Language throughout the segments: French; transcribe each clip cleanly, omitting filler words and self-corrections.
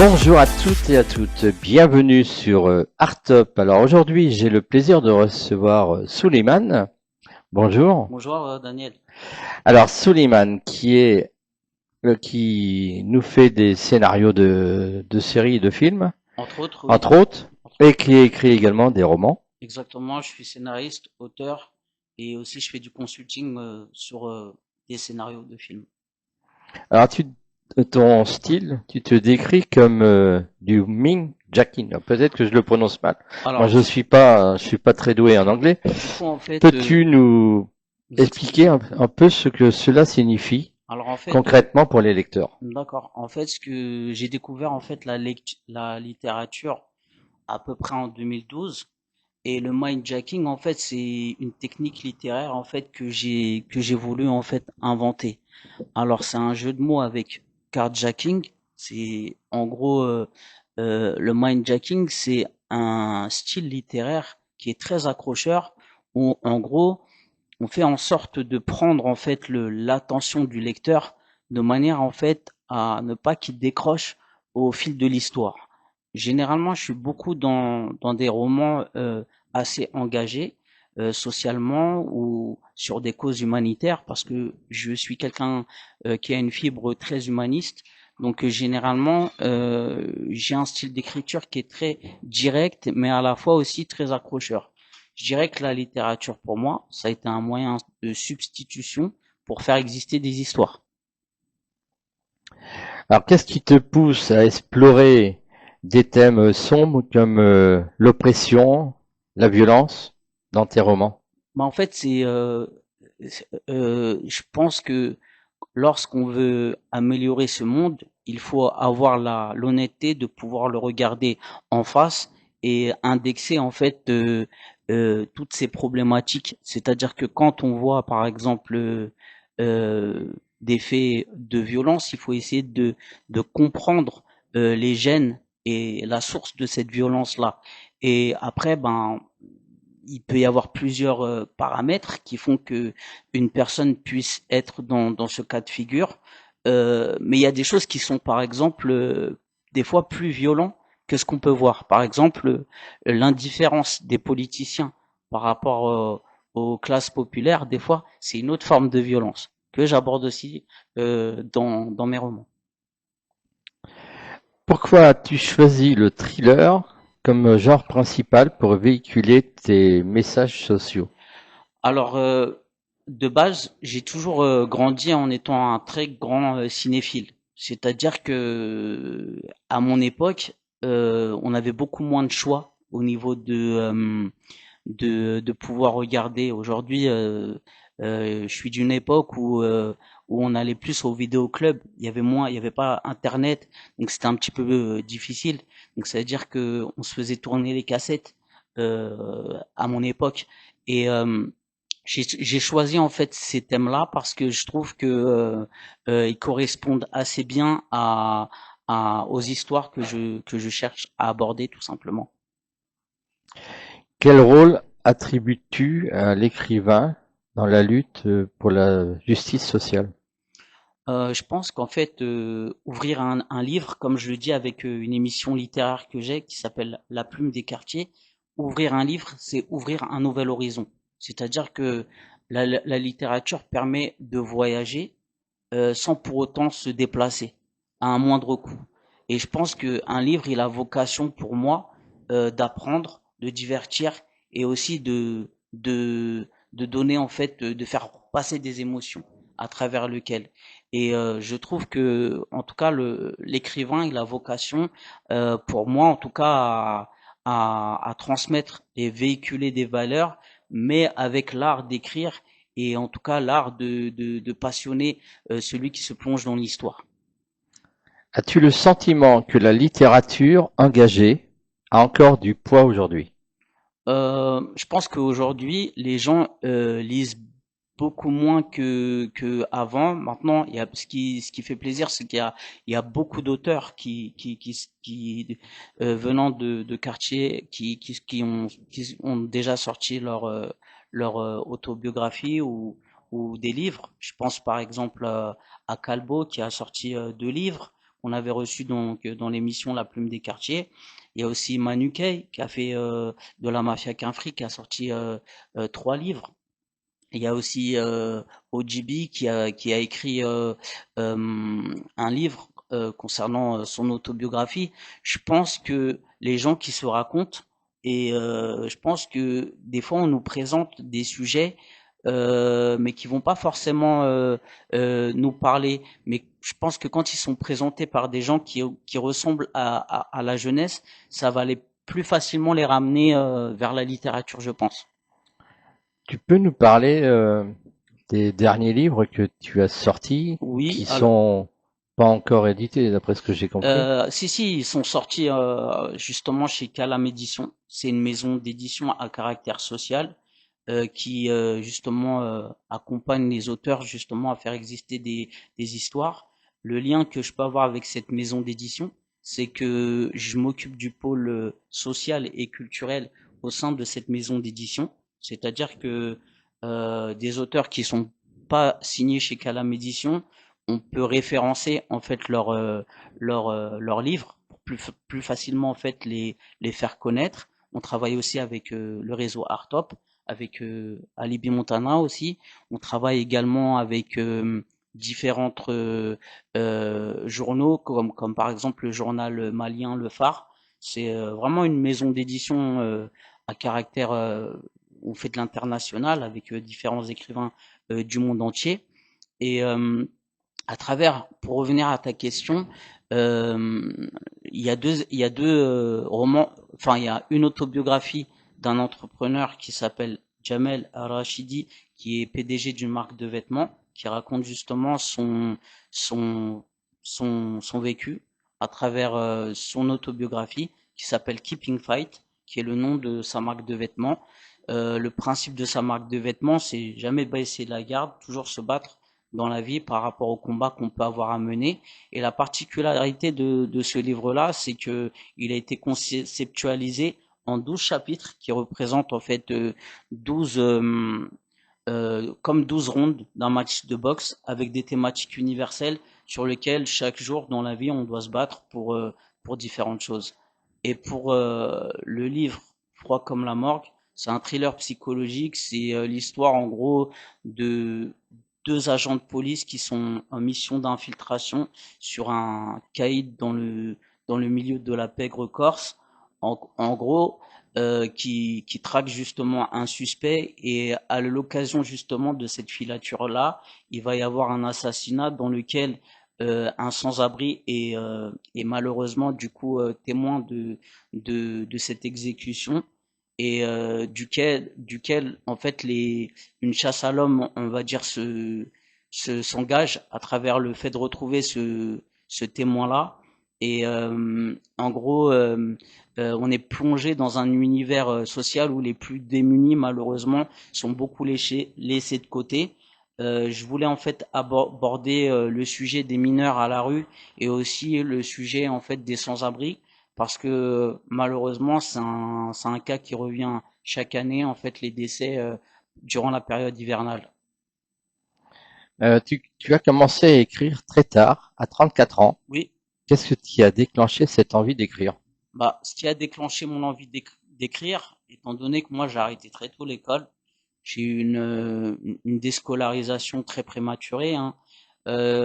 Bonjour à toutes et à toutes, bienvenue sur Artop. Alors aujourd'hui, j'ai le plaisir de recevoir Souleymane. Bonjour. Bonjour Daniel. Alors Souleymane, qui nous fait des scénarios de séries et de films, Entre autres, oui. entre autres, Entre et autres. qui écrit également des romans. Exactement, je suis scénariste, auteur et aussi je fais du consulting sur des scénarios de films. Alors ton style, tu te décris comme du Ming Jacking. Alors, peut-être que je le prononce mal. Moi, Alors, je suis pas très doué en anglais. du coup, en fait, Peux-tu nous vous expliquer expliquez. un peu ce que cela signifie Alors, en fait, concrètement pour les lecteurs? d'accord. En fait, ce que j'ai découvert, en fait, la littérature à peu près en 2012. Et le mindjacking, en fait, c'est une technique littéraire, en fait, que j'ai voulu, en fait, inventer. Alors, c'est un jeu de mots avec carjacking. C'est en gros le mindjacking, c'est un style littéraire qui est très accrocheur où en gros on fait en sorte de prendre en fait l'attention du lecteur de manière en fait à ne pas qu'il décroche au fil de l'histoire. Généralement, je suis beaucoup dans des romans assez engagés socialement ou sur des causes humanitaires parce que je suis quelqu'un qui a une fibre très humaniste. Donc généralement, j'ai un style d'écriture qui est très direct, mais à la fois aussi très accrocheur. Je dirais que la littérature, pour moi, ça a été un moyen de substitution pour faire exister des histoires. Alors, qu'est-ce qui te pousse à explorer des thèmes sombres comme l'oppression, la violence dans tes romans? Mais en fait, je pense que lorsqu'on veut améliorer ce monde, il faut avoir l'honnêteté de pouvoir le regarder en face et indexer en fait toutes ces problématiques. C'est-à-dire que quand on voit par exemple des faits de violence, il faut essayer de comprendre les gènes et la source de cette violence-là. Et après, ben, il peut y avoir plusieurs paramètres qui font que une personne puisse être dans ce cas de figure. Mais il y a des choses qui sont, par exemple, des fois plus violents que ce qu'on peut voir. Par exemple, l'indifférence des politiciens par rapport aux classes populaires, des fois, c'est une autre forme de violence que j'aborde aussi dans mes romans. Pourquoi as-tu choisi le thriller comme genre principal pour véhiculer tes messages sociaux? Alors, de base, j'ai toujours grandi en étant un très grand cinéphile. C'est-à-dire que à mon époque, on avait beaucoup moins de choix au niveau de pouvoir regarder. Aujourd'hui, je suis d'une époque où on allait plus au vidéoclub. Il y avait moins, il y avait pas Internet, donc c'était un petit peu difficile. Donc ça veut dire que on se faisait tourner les cassettes à mon époque. Et j'ai choisi en fait ces thèmes-là parce que je trouve que ils correspondent assez bien aux histoires que je cherche à aborder tout simplement. Quel rôle attribues-tu à l'écrivain dans la lutte pour la justice sociale? Je pense qu'en fait, ouvrir un livre, comme je le dis avec une émission littéraire que j'ai qui s'appelle La Plume des Quartiers, ouvrir un livre, c'est ouvrir un nouvel horizon. C'est-à-dire que la littérature permet de voyager sans pour autant se déplacer à un moindre coût. Et je pense qu'un livre, il a vocation pour moi d'apprendre, de divertir et aussi de donner en fait, de faire passer des émotions à travers lequel. Et je trouve que, en tout cas, l'écrivain, il a vocation, pour moi, en tout cas, à transmettre et véhiculer des valeurs, mais avec l'art d'écrire et en tout cas l'art de passionner celui qui se plonge dans l'histoire. As-tu le sentiment que la littérature engagée a encore du poids aujourd'hui? Je pense qu'aujourd'hui, les gens lisent beaucoup moins que avant. Maintenant, ce qui fait plaisir, c'est qu'il y a beaucoup d'auteurs qui venant de quartiers qui ont déjà sorti leur autobiographie ou des livres. Je pense par exemple à Calbo qui a sorti 2 livres, qu'on avait reçu donc dans l'émission La Plume des Quartiers. Il y a aussi Manu Kay qui a fait de la mafia qu'un fric, qui a sorti 3 livres. Il y a aussi OGB qui a écrit un livre concernant son autobiographie. Je pense que les gens qui se racontent, et je pense que des fois on nous présente des sujets mais qui vont pas forcément nous parler. Mais je pense que quand ils sont présentés par des gens qui ressemblent à la jeunesse, ça va aller plus facilement les ramener vers la littérature, je pense. Tu peux nous parler des derniers livres que tu as sortis, Oui, qui alors sont pas encore édités, d'après ce que j'ai compris? si, ils sont sortis justement chez Calam Édition. C'est une maison d'édition à caractère social qui justement accompagne les auteurs justement à faire exister des histoires. Le lien que je peux avoir avec cette maison d'édition, c'est que je m'occupe du pôle social et culturel au sein de cette maison d'édition. C'est-à-dire que des auteurs qui sont pas signés chez Calam Édition, on peut référencer en fait leurs livres pour plus facilement en fait les faire connaître. On travaille aussi avec le réseau Artop, avec Alibi Montana aussi. On travaille également avec différentes journaux comme par exemple le journal malien Le Phare. C'est vraiment une maison d'édition à caractère on fait de l'international avec différents écrivains du monde entier. Et à travers, pour revenir à ta question, euh, il y a deux romans, enfin il y a une autobiographie d'un entrepreneur qui s'appelle Jamel Al-Rashidi, qui est PDG d'une marque de vêtements, qui raconte justement son, son vécu à travers son autobiographie, qui s'appelle Keeping Fight, qui est le nom de sa marque de vêtements. Le principe de sa marque de vêtements, c'est jamais baisser la garde, toujours se battre dans la vie par rapport au combat qu'on peut avoir à mener. Et la particularité de ce livre-là, c'est que il a été conceptualisé en 12 chapitres qui représentent en fait 12 comme 12 rondes d'un match de boxe avec des thématiques universelles sur lesquelles chaque jour dans la vie on doit se battre pour différentes choses. Et pour le livre Froid comme la morgue, c'est un thriller psychologique, c'est l'histoire en gros de 2 agents de police qui sont en mission d'infiltration sur un caïd dans le milieu de la pègre corse. En gros, qui traque justement un suspect et à l'occasion justement de cette filature-là, il va y avoir un assassinat dans lequel un sans-abri est malheureusement du coup témoin de cette exécution et duquel en fait une chasse à l'homme, on va dire, s'engage à travers le fait de retrouver ce témoin-là. Et en gros, on est plongé dans un univers social où les plus démunis, malheureusement, sont beaucoup laissés de côté. Je voulais en fait aborder le sujet des mineurs à la rue et aussi le sujet en fait des sans-abri parce que malheureusement c'est un cas qui revient chaque année en fait les décès durant la période hivernale. Tu as commencé à écrire très tard, à 34 ans. Oui, Qu'est-ce qui a déclenché cette envie d'écrire? bah ce qui a déclenché mon envie d'écrire, étant donné que moi j'ai arrêté très tôt l'école, j'ai eu une déscolarisation très prématurée, hein,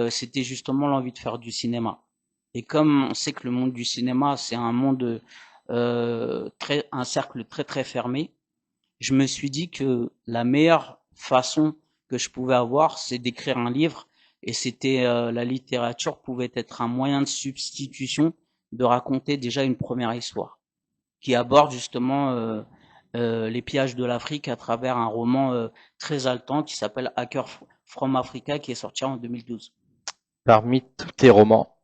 c'était justement l'envie de faire du cinéma. Et comme on sait que le monde du cinéma c'est un monde un cercle très très fermé, je me suis dit que la meilleure façon que je pouvais avoir, c'est d'écrire un livre, et c'était la littérature pouvait être un moyen de substitution de raconter déjà une première histoire qui aborde justement les pillages de l'Afrique à travers un roman très haletant qui s'appelle Hacker from Africa qui est sorti en 2012. Parmi tous tes romans,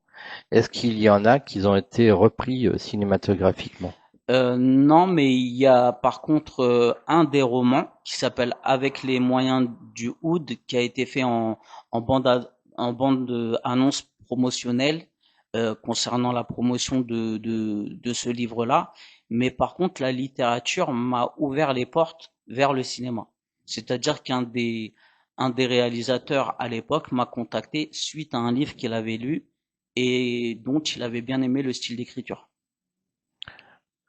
est-ce qu'il y en a qui ont été repris cinématographiquement? Non, mais il y a par contre un des romans qui s'appelle Avec les moyens du Oud, qui a été fait en bande annonce promotionnelle concernant la promotion de ce livre-là. Mais par contre, la littérature m'a ouvert les portes vers le cinéma. C'est-à-dire un des réalisateurs à l'époque m'a contacté suite à un livre qu'il avait lu et dont il avait bien aimé le style d'écriture.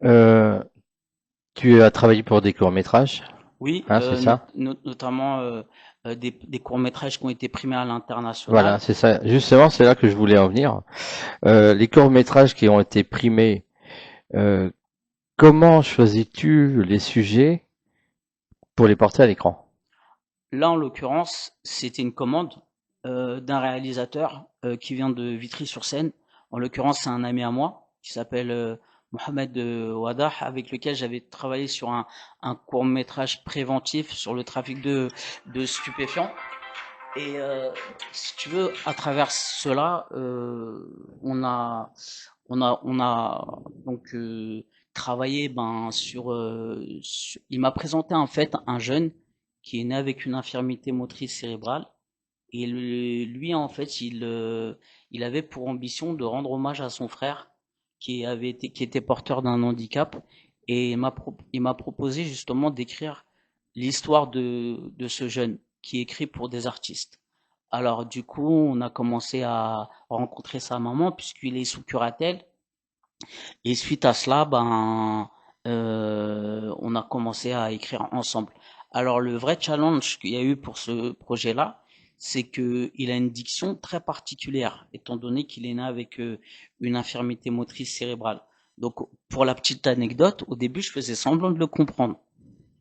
Euh, Tu as travaillé pour des courts-métrages, Oui, hein, c'est ça? notamment des courts-métrages qui ont été primés à Voilà, l'international. c'est ça. Justement, c'est là que je voulais en venir. Les courts-métrages qui ont été primés, euh, comment choisis-tu les sujets pour les porter à l'écran? Là, en l'occurrence, c'était une commande d'un réalisateur qui vient de Vitry-sur-Seine. En l'occurrence, c'est un ami à moi qui s'appelle Mohamed Wadah, avec lequel j'avais travaillé sur un court-métrage préventif sur le trafic de stupéfiants. Et si tu veux, à travers cela, on a donc travaillé il m'a présenté en fait un jeune qui est né avec une infirmité motrice cérébrale et lui en fait il avait pour ambition de rendre hommage à son frère qui était porteur d'un handicap et il m'a proposé justement d'écrire l'histoire de ce jeune qui écrit pour des artistes. Alors du coup, on a commencé à rencontrer sa maman puisqu'il est sous curatelle. Et suite à cela, on a commencé à écrire ensemble. Alors le vrai challenge qu'il y a eu pour ce projet-là, c'est que il a une diction très particulière, étant donné qu'il est né avec une infirmité motrice cérébrale. Donc pour la petite anecdote, au début, je faisais semblant de le comprendre.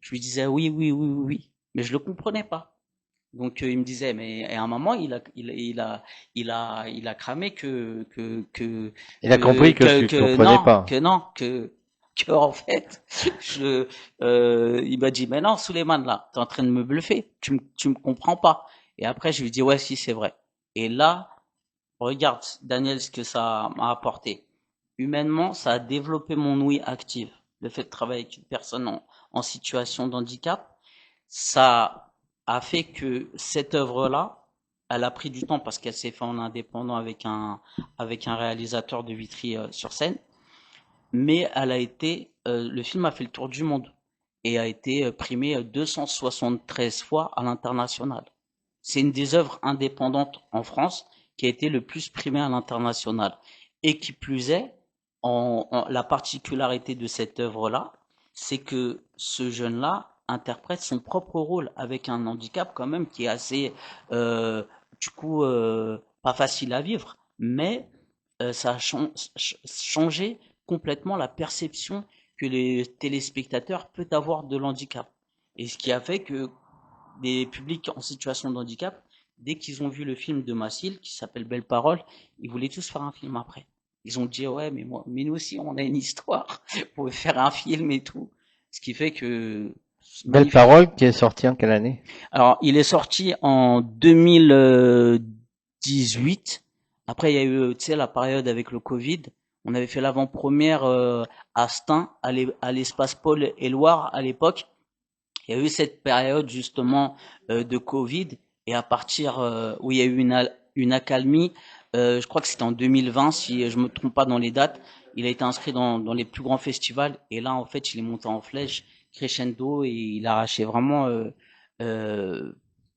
Je lui disais oui, oui, oui, oui, oui, mais je le comprenais pas. Donc il me disait, mais et à un moment il a cramé Il a compris que tu comprenais pas. que en fait il m'a dit, mais non Souleymane là, t'es en train de me bluffer, tu me comprends pas. Et après je lui dis ouais si c'est vrai. Et là regarde Daniel ce que ça m'a apporté. Humainement ça a développé mon ouïe active. Le fait de travailler avec une personne en situation de handicap, ça a fait que cette œuvre-là, elle a pris du temps parce qu'elle s'est faite en indépendant avec un réalisateur de Vitry-sur-Seine, mais le film a fait le tour du monde et a été primé 273 fois à l'international. C'est une des œuvres indépendantes en France qui a été le plus primée à l'international. Et qui plus est, la particularité de cette œuvre-là, c'est que ce jeune-là interprète son propre rôle avec un handicap quand même qui est assez, euh, pas facile à vivre, mais ça a changé complètement la perception que les téléspectateurs peuvent avoir de l'handicap. Et ce qui a fait que des publics en situation de handicap, dès qu'ils ont vu le film de Massil, qui s'appelle Belle Parole, ils voulaient tous faire un film après. Ils ont dit, ouais, mais nous aussi, on a une histoire pour faire un film et tout. Ce qui fait que, c'est Belle magnifique. parole qui est sortie en quelle année? Alors, il est sorti en 2018. Après, il y a eu, tu sais, la période avec le Covid. On avait fait l'avant-première à Stein, à l'espace Paul Éluard à l'époque. Il y a eu cette période justement de Covid et à partir où il y a eu une accalmie, je crois que c'était en 2020 si je me trompe pas dans les dates, il a été inscrit dans les plus grands festivals et là en fait il est monté en flèche crescendo et il a arraché vraiment euh,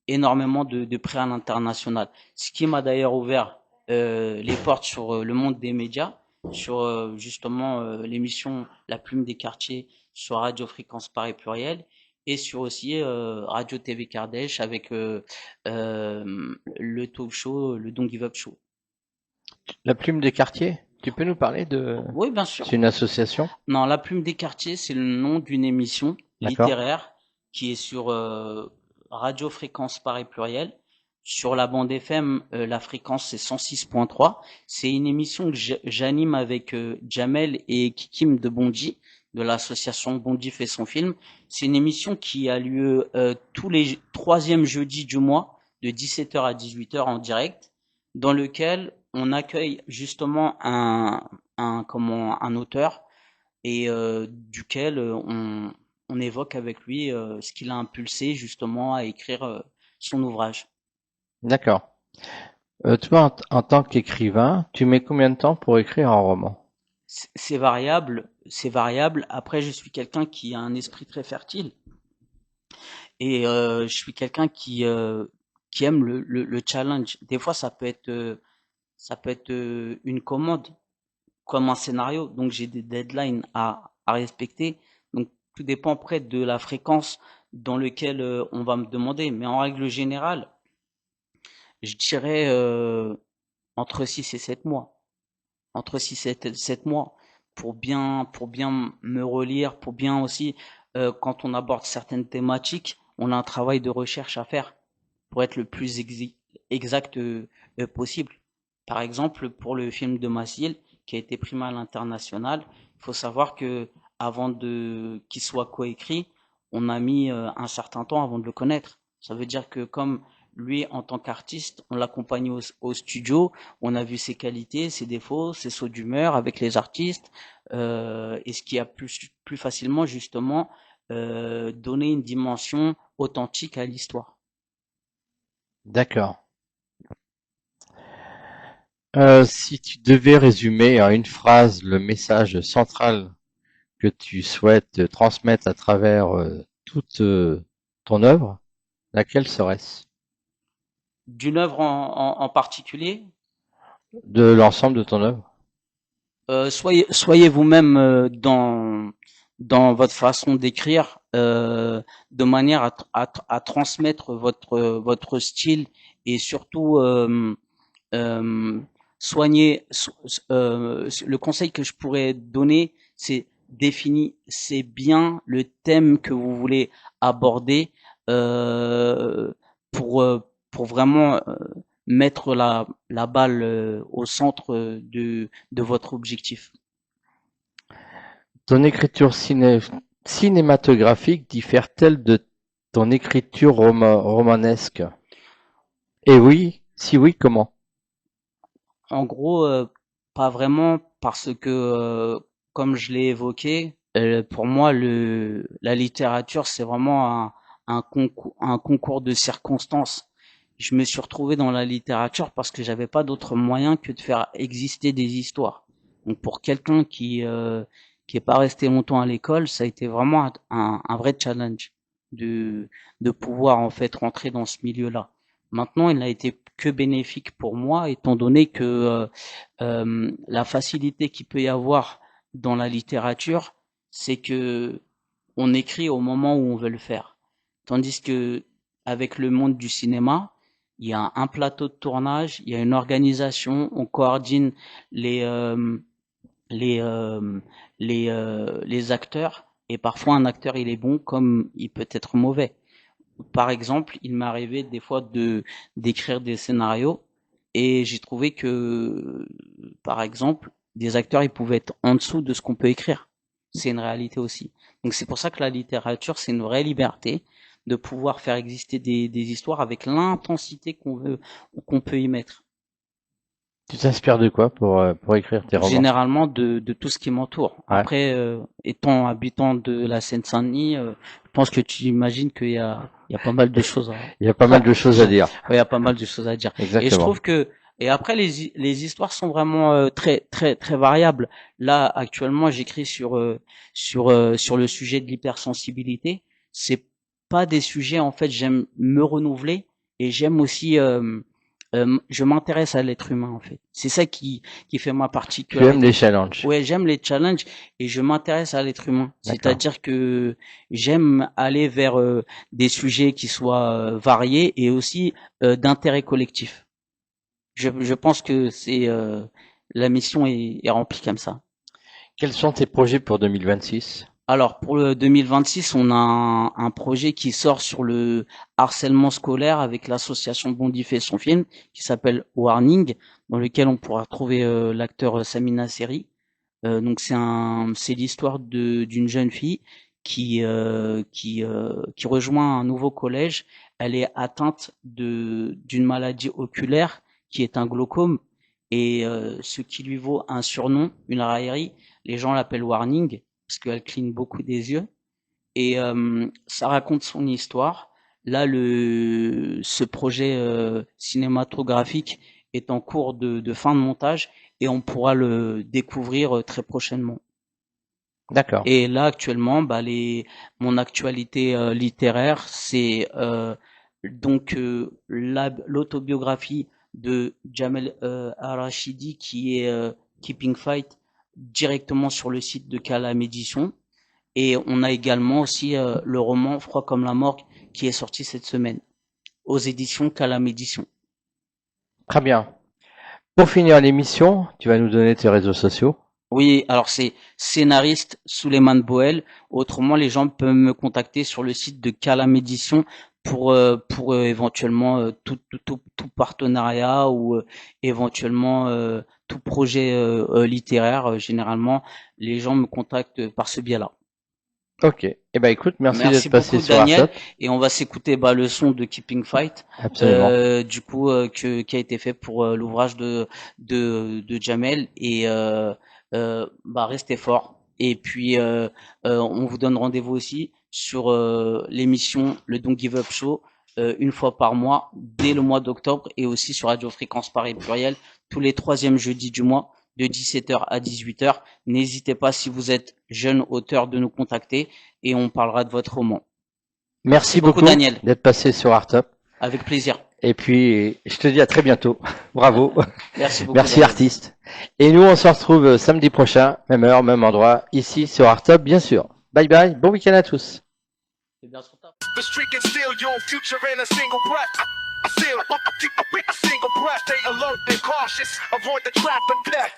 énormément de prix à l'international. Ce qui m'a d'ailleurs ouvert les portes sur le monde des médias, sur justement l'émission La Plume des Quartiers sur Radio Fréquence Paris Pluriel et sur aussi Radio TV Kardèche avec le talk show, le Don't Give Up Show. La plume des quartiers? Tu peux nous parler de... Oui, bien sûr. C'est une association? Non, La Plume des Quartiers, c'est le nom d'une émission D'accord. littéraire qui est sur Radio Fréquence Paris Pluriel. Sur la bande FM, la fréquence c'est 106.3. C'est une émission que j'anime avec Jamel et Kikim de Bondy, de l'association Bondy fait son film. C'est une émission qui a lieu tous les troisièmes jeudis du mois, de 17h à 18h en direct, dans lequel on accueille justement un auteur et duquel on évoque avec lui ce qui l'a impulsé justement à écrire son ouvrage. D'accord. Toi, en tant qu'écrivain, tu mets combien de temps pour écrire un roman? C'est variable, c'est variable. Après, je suis quelqu'un qui a un esprit très fertile et je suis quelqu'un qui aime le challenge. Des fois, ça peut être Ça peut être une commande, comme un scénario. Donc j'ai des deadlines à respecter. Donc tout dépend après de la fréquence dans laquelle on va me demander. Mais en règle générale, je dirais entre 6 et 7 mois. Entre 6 et 7 mois pour bien me relire, pour bien aussi, quand on aborde certaines thématiques, on a un travail de recherche à faire pour être le plus exact possible. Par exemple, pour le film de Massiel, qui a été primé à l'international, il faut savoir que avant de qu'il soit coécrit, on a mis un certain temps avant de le connaître. Ça veut dire que comme lui, en tant qu'artiste, on l'accompagne au studio, on a vu ses qualités, ses défauts, ses sauts d'humeur avec les artistes, et ce qui a plus facilement justement donné une dimension authentique à l'histoire. D'accord. Si tu devais résumer en une phrase le message central que tu souhaites transmettre à travers toute ton œuvre, laquelle serait-ce? D'une œuvre en particulier, De l'ensemble de ton œuvre? soyez vous-même dans votre façon d'écrire, de manière à transmettre votre style et surtout euh, le conseil que je pourrais donner, c'est définissez bien le thème que vous voulez aborder euh, pour, euh, pour vraiment mettre la balle au centre de votre objectif. Ton écriture cinématographique diffère-t-elle de ton écriture romanesque? Et oui, si oui, comment? En gros, pas vraiment parce que, comme je l'ai évoqué, pour moi, la littérature, c'est vraiment un concours de circonstances. Je me suis retrouvé dans la littérature parce que j'avais pas d'autre moyen que de faire exister des histoires. Donc pour quelqu'un qui est pas resté longtemps à l'école, ça a été vraiment un vrai challenge de de pouvoir en fait rentrer dans ce milieu-là. Maintenant, il n'a été que bénéfique pour moi, étant donné que la facilité qu'il peut y avoir dans la littérature, c'est que on écrit au moment où on veut le faire. Tandis que avec le monde du cinéma, il y a un plateau de tournage, il y a une organisation, on coordonne les euh, les euh, les acteurs et parfois un acteur il est bon comme il peut être mauvais. Par exemple, il m'est arrivé des fois de d'écrire des scénarios et j'ai trouvé que, par exemple, des acteurs, ils pouvaient être en dessous de ce qu'on peut écrire. C'est une réalité aussi. Donc c'est pour ça que la littérature, c'est une vraie liberté de pouvoir faire exister des histoires avec l'intensité qu'on peut y mettre. Tu t'inspires de quoi pour écrire tes romans? Généralement de tout ce qui m'entoure. Ouais. Après, étant habitant de la Seine-Saint-Denis, je pense que tu imagines il y a pas mal de choses à, Il y a pas mal de choses à dire. ouais, il y a pas mal de choses à dire. Et je Exactement. trouve que, et après les histoires sont vraiment très variables. Là, actuellement, j'écris sur le sujet de l'hypersensibilité. C'est pas des sujets, en fait, j'aime me renouveler et j'aime aussi, je m'intéresse à l'être humain, en fait. C'est ça qui fait ma Tu aimes les particularité. challenges. Ouais, j'aime les challenges et je m'intéresse à l'être humain. D'accord. C'est-à-dire que j'aime aller vers des sujets qui soient variés et aussi d'intérêt collectif. Je pense que c'est la mission est remplie comme ça. Quels sont tes projets pour 2026? Alors pour le 2026, on a un projet qui sort sur le harcèlement scolaire avec l'association Bondif et son film qui s'appelle Warning, dans lequel on pourra trouver l'acteur Samina Seri. Donc c'est l'histoire d'une jeune fille qui rejoint un nouveau collège. Elle est atteinte d'une maladie oculaire qui est un glaucome et ce qui lui vaut un surnom, une raillerie. Les gens l'appellent Warning parce qu'elle cligne beaucoup des yeux et ça raconte son histoire. Là, ce projet cinématographique est en cours de fin de montage et on pourra le découvrir très prochainement. D'accord. Et là, actuellement, bah, mon actualité littéraire, c'est l'autobiographie de Jamel Arachidi qui est Keeping Fight directement sur le site de Calam Édition. Et on a également aussi le roman Froid comme la mort qui est sorti cette semaine aux éditions Calam Édition. Très bien. Pour finir l'émission, tu vas nous donner tes réseaux sociaux. Oui, alors c'est scénariste Souleymane Boel. Autrement, les gens peuvent me contacter sur le site de Calam Édition pour éventuellement tout partenariat ou éventuellement tout projet littéraire. Généralement, les gens me contactent par ce biais-là. Ok. Eh ben écoute, merci d'être Merci passé beaucoup sur Daniel Artop. et on va s'écouter le son de Keeping Fight Absolument. du coup qui a été fait pour l'ouvrage de Jamel et restez fort et puis on vous donne rendez-vous aussi sur l'émission le Don't Give Up Show une fois par mois dès le mois d'octobre et aussi sur Radio Fréquence Paris Pluriel tous les troisièmes jeudis du mois de 17h à 18h. N'hésitez pas si vous êtes jeune auteur de nous contacter et on parlera de votre roman. Merci beaucoup Daniel. d'être passé sur Artop. Avec plaisir. Et puis, je te dis à très bientôt. Bravo. Merci beaucoup. Merci Daniel. artiste. Et nous, on se retrouve samedi prochain, même heure, même endroit, ici sur Artop, bien sûr. Bye bye. Bon week-end à tous. C'est bien sur ta- The street can steal your future in a single breath. I seal a single breath. Stay alert and cautious. Avoid the trap of death.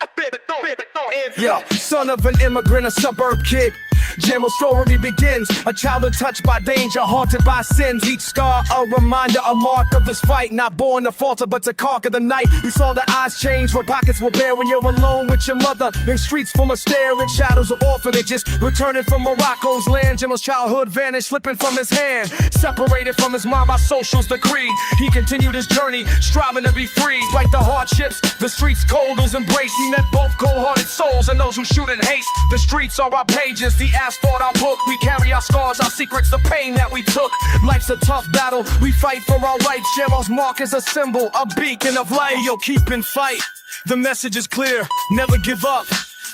Yo, son of an immigrant, a suburb kid. Jamal's story begins. A childhood touched by danger, haunted by sins. Each scar a reminder, a mark of this fight. Not born to falter, but to conquer the night. You saw the eyes change, where pockets will bare when you're alone with your mother. In streets full of staring shadows of orphanages. Returning from Morocco's land, Jamal's childhood vanished, slipping from his hand. Separated from his mom by social's decree. He continued his journey, striving to be free. Despite the hardships, the streets cold was embraced. He met both cold-hearted souls and those who shoot in haste. The streets are our pages, the asphalt our book. We carry our scars, our secrets, the pain that we took. Life's a tough battle, we fight for our rights. Jamal's mark is a symbol, a beacon of light. Yo, keep in fight, the message is clear. Never give up,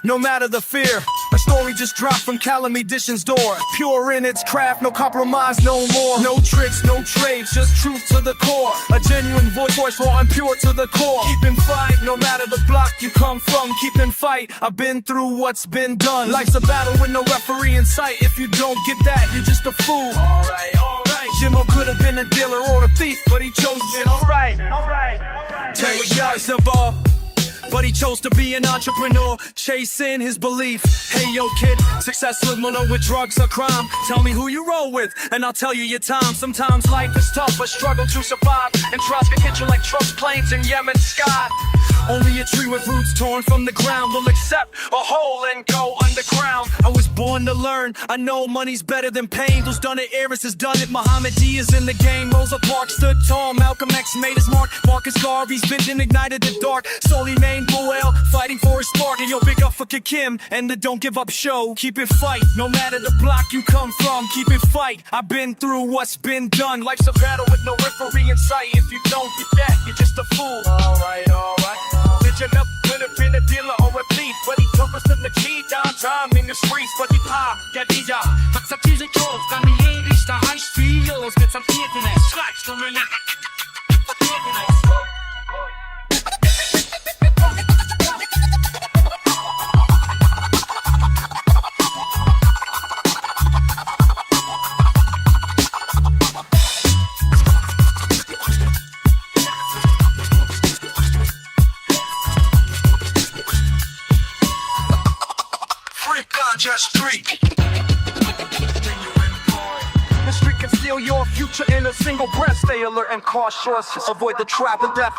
no matter the fear. A story just dropped from Calam Edition's door. Pure in its craft, no compromise, no more. No tricks, no trades, just truth to the core. A genuine voice raw and pure to the core. Keep in fight, no matter the block you come from. Keep in fight, I've been through what's been done. Life's a battle with no referee in sight. If you don't get that, you're just a fool. Alright, alright. Jimmo could have been a dealer or a thief, but he chose it. Alright, alright. Tell you guys the ball. But he chose to be an entrepreneur, chasing his belief. Hey yo kid, success with money with drugs or crime. Tell me who you roll with, and I'll tell you your time. Sometimes life is tough, a struggle to survive. And trust can hit you like Trump's planes in Yemen sky. Only a tree with roots torn from the ground will accept a hole and go underground. I was born to learn, I know money's better than pain. Who's done it, Eris has done it, Muhammad D is in the game. Rosa Parks stood tall, Malcolm X made his mark. Marcus Garvey's vision ignited the dark. Solely named Boel, fighting for his spark. And yo, big up for Kim and the Don't Give Up show. Keep it fight, no matter the block you come from. Keep it fight, I've been through what's been done. Life's a battle with no referee in sight. If you don't get that, you're just a fool. Alright, alright. Bitchin' up, could have been a dealer or a thief, but he took us to the key downtown in the streets. But he gadija. Faksatyzy krok, kamienisz na high speed. Zbyt zamknięty, strać to mnie. Street. The street can steal your future in a single breath. Stay alert and cautious. Avoid the trap of death.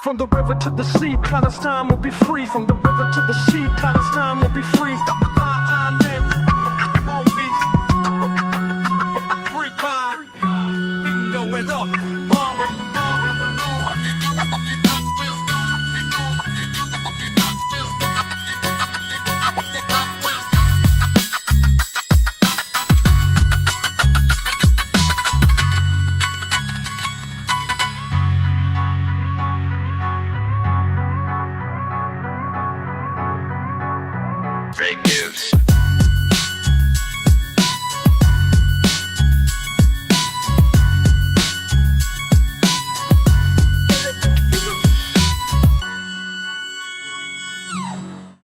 From the river to the sea, Palestine will be free. From the river to the sea, Palestine will be free.